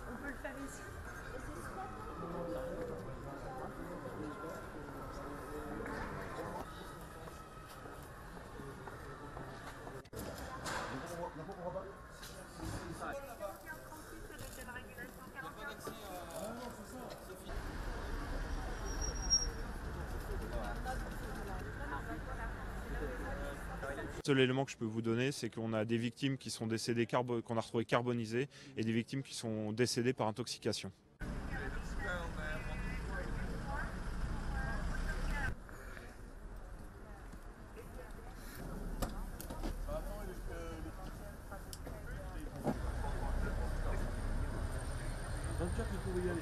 On peut le faire ici. Le seul élément que je peux vous donner, c'est qu'on a des victimes qui sont décédées, qu'on a retrouvées carbonisées, et des victimes qui sont décédées par intoxication. Il pouvait y aller.